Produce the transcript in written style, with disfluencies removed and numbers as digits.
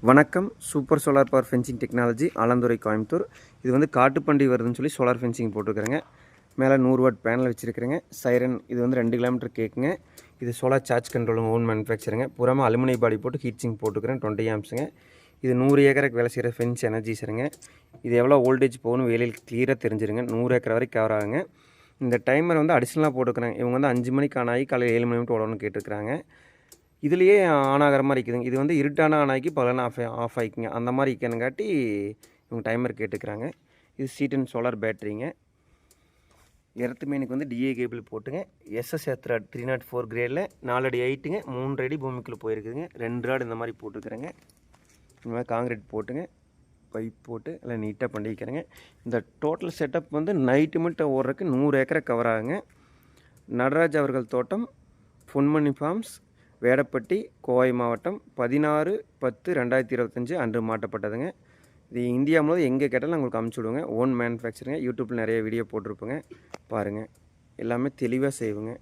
வணக்கம். Super solar power fencing technology Alanthurai Coimbatore. இது வந்து காட்டுப்பண்டி வருதுன்னு சொல்லி சோலார் ஃபென்சிங் போட்டிருக்கிறேங்க. மேலே 100 வாட் பேனல் வச்சுருக்கிறேங்க. சைரன் இது வந்து 2 கிலோமீட்டர் கேட்குங்க. இது சோலார் சார்ஜ் கண்ட்ரோலுங்க, ஓன் மேனுஃபேக்சருங்க. பூராமல் அலுமினிய பாடி போட்டு ஹீட் சிங்க் போட்டுக்கிறேன். 20 ஆம்ஸுங்க. இது 100 ஏக்கருக்கு வேலை செய்கிற ஃபென்ஸ் எனர்ஜிஸருங்க. இது எவ்வளோ வோல்டேஜ் போகணும் வேலையில் கிளியராக தெரிஞ்சிருங்க. 100 ஏக்கர் வரைக்கும் கவர் ஆகுங்க. இந்த டைமர் வந்து அடிஷ்னலாக போட்டுக்கிறேன். இவங்க வந்து 5 மணிக்கு ஆன் ஆகி காலையில் 7 மணி மட்டும் ஓடணும்னு கேட்டிருக்கிறாங்க. இதுலேயே ஆன் ஆகிற மாதிரி இருக்குதுங்க. இது வந்து இருட்டான ஆன் ஆகி பகலான ஆஃப் ஆகிக்குங்க. அந்த மாதிரி இருக்கணுங்காட்டி இவங்க டைமர் கேட்டுக்கிறாங்க. இது C10 சோலார் பேட்டரிங்க. எர்த் மெயினுக்கு வந்து DA கேபிள் போட்டுங்க. SS எர்த்ராட் 304 கிரேடில் 4 அடி ஹைட்டுங்க, 3 அடி பூமிக்குள்ளே போயிருக்குதுங்க. 2 ராட் இந்த மாதிரி போட்டுக்கிறேங்க. இந்த மாதிரி காங்கிரீட் போட்டுங்க, பைப் போட்டு எல்லாம் நீட்டாக பண்ணிக்கிறேங்க. இந்த டோட்டல் செட்டப் வந்து நைட்டு மட்டும் ஓடுறதுக்கு 100 ஏக்கரை கவர் ஆகுங்க. நடராஜ் அவர்கள் தோட்டம், பொன்மணி ஃபார்ம்ஸ், வேடப்பட்டி, கோவை மாவட்டம், 16/10/2025 அன்று மாட்டப்பட்டதுங்க. இது இந்தியா முழுவதும் எங்கே கேட்டாலும் நான் உங்களுக்கு அமுச்சு விடுவேங்க. ஓன் மேனுஃபேக்சருங்க. யூடியூப்பில் நிறைய வீடியோ போட்டிருப்பேங்க, பாருங்கள். எல்லாமே தெளிவாக செய்வோங்க.